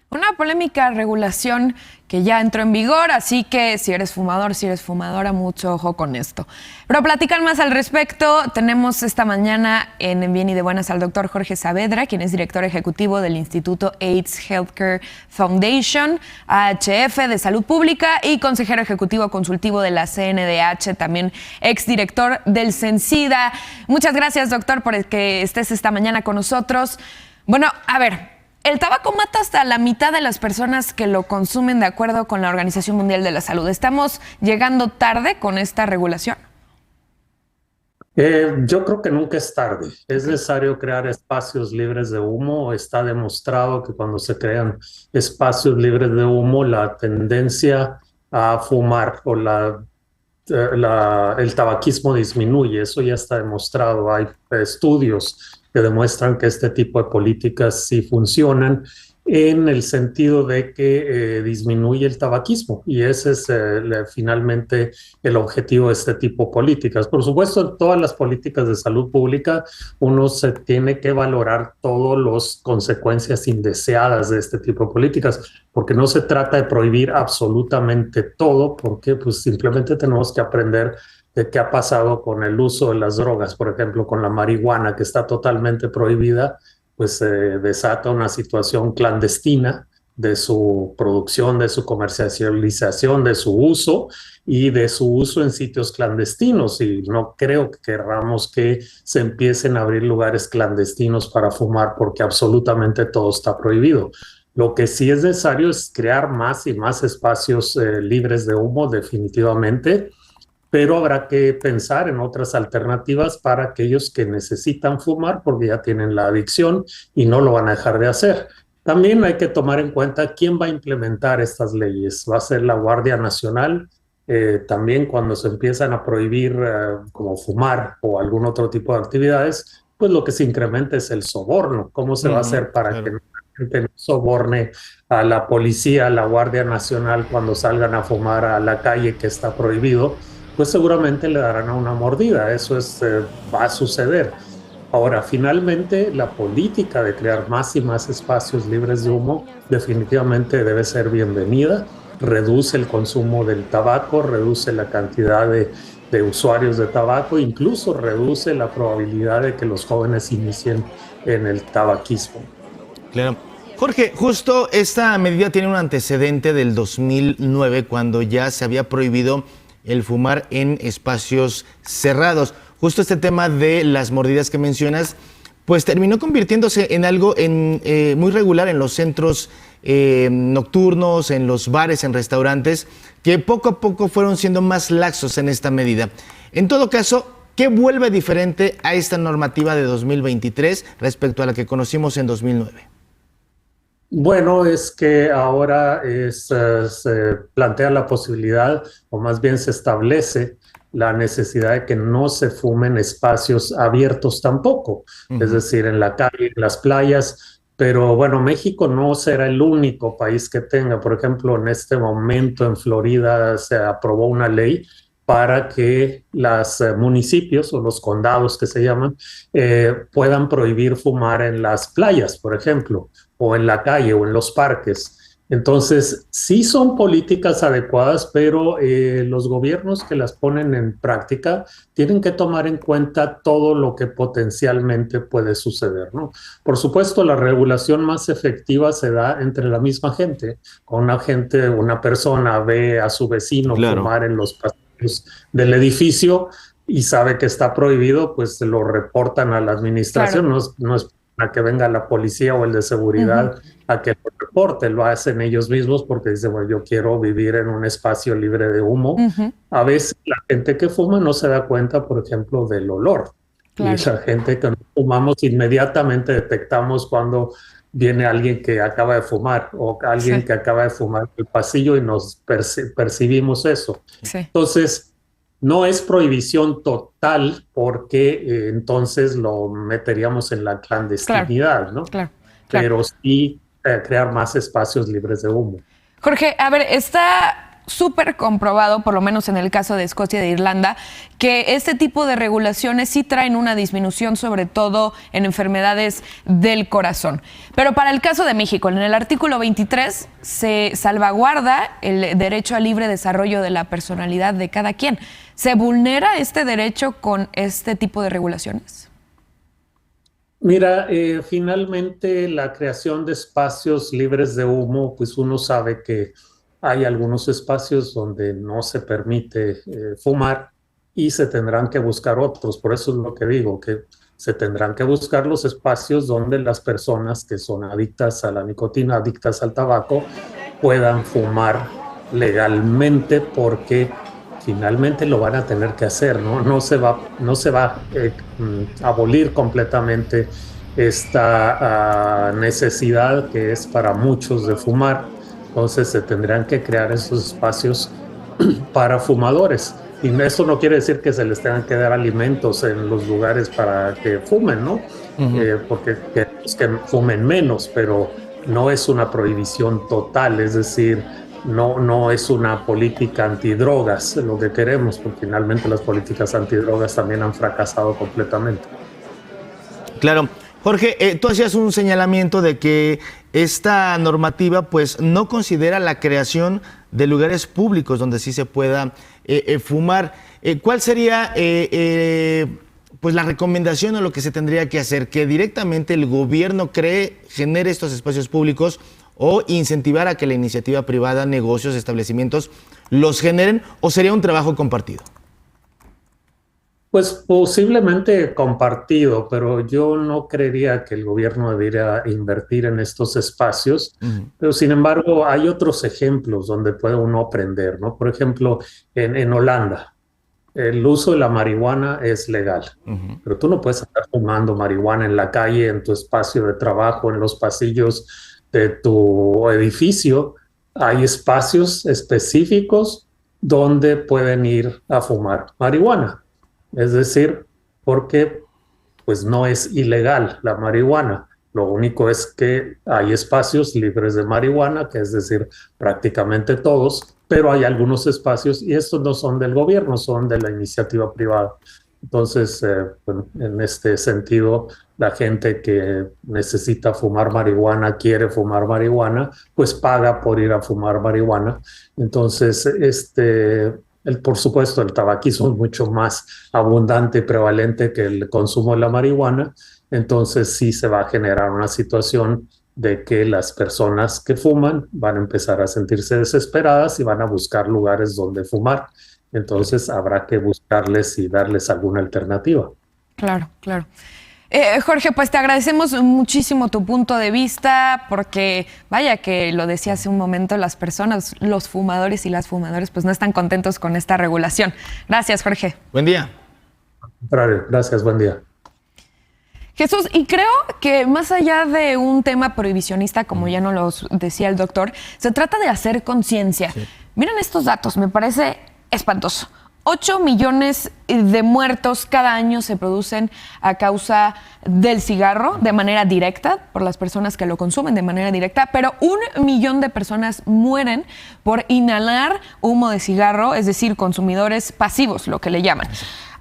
Una polémica regulación que ya entró en vigor, así que si eres fumador, si eres fumadora, mucho ojo con esto. Pero platican más al respecto. Tenemos esta mañana en Bien y de Buenas al doctor Jorge Saavedra, quien es director ejecutivo del Instituto AIDS Healthcare Foundation, AHF de Salud Pública, y consejero ejecutivo consultivo de la CNDH, también exdirector del CENSIDA. Muchas gracias, doctor, por que estés esta mañana con nosotros. Bueno, a ver, el tabaco mata hasta la mitad de las personas que lo consumen, de acuerdo con la Organización Mundial de la Salud. ¿Estamos llegando tarde con esta regulación? Yo creo que nunca es tarde. Es necesario crear espacios libres de humo. Está demostrado que cuando se crean espacios libres de humo, la tendencia a fumar o el tabaquismo disminuye. Eso ya está demostrado. Hay estudios que demuestran que este tipo de políticas sí funcionan en el sentido de que disminuye el tabaquismo, y ese es finalmente el objetivo de este tipo de políticas. Por supuesto, en todas las políticas de salud pública uno se tiene que valorar todas las consecuencias indeseadas de este tipo de políticas, porque no se trata de prohibir absolutamente todo, porque pues simplemente tenemos que aprender de qué ha pasado con el uso de las drogas, por ejemplo, con la marihuana, que está totalmente prohibida, pues desata una situación clandestina de su producción, de su comercialización, de su uso y de su uso en sitios clandestinos. Y no creo que querramos que se empiecen a abrir lugares clandestinos para fumar, porque absolutamente todo está prohibido. Lo que sí es necesario es crear más y más espacios libres de humo, definitivamente, pero habrá que pensar en otras alternativas para aquellos que necesitan fumar porque ya tienen la adicción y no lo van a dejar de hacer. También hay que tomar en cuenta quién va a implementar estas leyes. ¿Va a ser la Guardia Nacional? También cuando se empiezan a prohibir como fumar o algún otro tipo de actividades, pues lo que se incrementa es el soborno. ¿Cómo se va a hacer para que la gente no soborne a la policía, a la Guardia Nacional cuando salgan a fumar a la calle, que está prohibido? Pues seguramente le darán a una mordida. Eso va a suceder. Ahora, finalmente, la política de crear más y más espacios libres de humo definitivamente debe ser bienvenida. Reduce el consumo del tabaco, reduce la cantidad de usuarios de tabaco, incluso reduce la probabilidad de que los jóvenes inicien en el tabaquismo. Claro. Jorge, justo esta medida tiene un antecedente del 2009, cuando ya se había prohibido el fumar en espacios cerrados. Justo este tema de las mordidas que mencionas, pues terminó convirtiéndose en algo muy regular en los centros nocturnos, en los bares, en restaurantes, que poco a poco fueron siendo más laxos en esta medida. En todo caso, ¿qué vuelve diferente a esta normativa de 2023 respecto a la que conocimos en 2009? Bueno, es que ahora se plantea la posibilidad, o más bien se establece la necesidad de que no se fumen espacios abiertos tampoco, es decir, en la calle, en las playas. Pero bueno, México no será el único país que tenga. Por ejemplo, en este momento en Florida se aprobó una ley para que los municipios o los condados que se llaman puedan prohibir fumar en las playas, por ejemplo, o en la calle o en los parques. Entonces, sí son políticas adecuadas, pero los gobiernos que las ponen en práctica tienen que tomar en cuenta todo lo que potencialmente puede suceder, ¿no? Por supuesto, la regulación más efectiva se da entre la misma gente. Una persona ve a su vecino fumar en los pasillos del edificio y sabe que está prohibido, pues lo reportan a la administración. Claro. No es a que venga la policía o el de seguridad a que lo reporte, lo hacen ellos mismos porque dicen, bueno, yo quiero vivir en un espacio libre de humo. A veces la gente que fuma no se da cuenta, por ejemplo, del olor. Claro. Y la gente que no fumamos inmediatamente detectamos cuando viene alguien que acaba de fumar o alguien que acaba de fumar en el pasillo, y nos percibimos eso. Sí. Entonces, no es prohibición total, porque entonces lo meteríamos en la clandestinidad, ¿no? Claro. Pero sí crear más espacios libres de humo. Jorge, a ver, esta súper comprobado, por lo menos en el caso de Escocia y de Irlanda, que este tipo de regulaciones sí traen una disminución, sobre todo en enfermedades del corazón. Pero para el caso de México, en el artículo 23 se salvaguarda el derecho al libre desarrollo de la personalidad de cada quien. ¿Se vulnera este derecho con este tipo de regulaciones? Mira, finalmente la creación de espacios libres de humo, pues uno sabe que hay algunos espacios donde no se permite fumar y se tendrán que buscar otros. Por eso es lo que digo, que se tendrán que buscar los espacios donde las personas que son adictas a la nicotina, adictas al tabaco, puedan fumar legalmente, porque finalmente lo van a tener que hacer, ¿no? No se va a abolir completamente esta necesidad que es para muchos de fumar. Entonces se tendrán que crear esos espacios para fumadores. Y eso no quiere decir que se les tengan que dar alimentos en los lugares para que fumen, ¿no? Porque que fumen menos, pero no es una prohibición total, es decir, no es una política antidrogas lo que queremos, porque finalmente las políticas antidrogas también han fracasado completamente. Claro. Jorge, tú hacías un señalamiento de que esta normativa pues no considera la creación de lugares públicos donde sí se pueda fumar. ¿Cuál sería pues la recomendación o lo que se tendría que hacer? ¿Que directamente el gobierno genere estos espacios públicos o incentivar a que la iniciativa privada, negocios, establecimientos los generen, o sería un trabajo compartido? Pues posiblemente compartido, pero yo no creería que el gobierno debería invertir en estos espacios. Pero sin embargo, hay otros ejemplos donde puede uno aprender, ¿no? Por ejemplo, en Holanda, el uso de la marihuana es legal, pero tú no puedes estar fumando marihuana en la calle, en tu espacio de trabajo, en los pasillos de tu edificio. Hay espacios específicos donde pueden ir a fumar marihuana. Es decir, porque pues no es ilegal la marihuana. Lo único es que hay espacios libres de marihuana, que es decir, prácticamente todos, pero hay algunos espacios, y estos no son del gobierno, son de la iniciativa privada. Entonces, bueno, en este sentido, la gente que necesita fumar marihuana, quiere fumar marihuana, pues paga por ir a fumar marihuana. Entonces, por supuesto, el tabaquismo es mucho más abundante y prevalente que el consumo de la marihuana. Entonces sí se va a generar una situación de que las personas que fuman van a empezar a sentirse desesperadas y van a buscar lugares donde fumar. Entonces habrá que buscarles y darles alguna alternativa. Claro, claro. Jorge, pues te agradecemos muchísimo tu punto de vista, porque vaya que lo decía hace un momento, las personas, los fumadores y las fumadoras pues no están contentos con esta regulación. Gracias, Jorge. Buen día. Gracias, buen día. Jesús, y creo que más allá de un tema prohibicionista, como ya nos lo decía el doctor, se trata de hacer conciencia. Sí. Miren estos datos, me parece espantoso. 8 millones de muertos cada año se producen a causa del cigarro de manera directa, por las personas que lo consumen de manera directa, pero 1 millón de personas mueren por inhalar humo de cigarro, es decir, consumidores pasivos, lo que le llaman.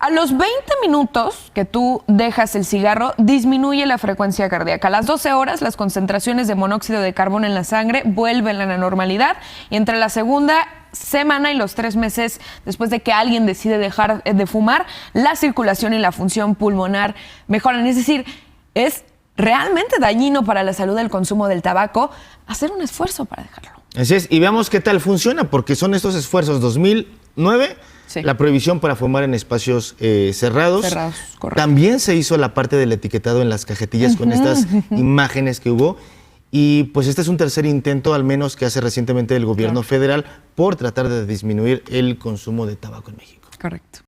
A los 20 minutos que tú dejas el cigarro, disminuye la frecuencia cardíaca. A las 12 horas, las concentraciones de monóxido de carbono en la sangre vuelven a la normalidad, y entre la segunda semana y los 3 meses después de que alguien decide dejar de fumar, la circulación y la función pulmonar mejoran. Es decir, es realmente dañino para la salud el consumo del tabaco. Hacer un esfuerzo para dejarlo. Así es, y veamos qué tal funciona, porque son estos esfuerzos. 2009, sí, la prohibición para fumar en espacios cerrados. Correcto. También se hizo la parte del etiquetado en las cajetillas con estas imágenes que hubo. Y pues este es un tercer intento, al menos, que hace recientemente el gobierno federal por tratar de disminuir el consumo de tabaco en México. Correcto.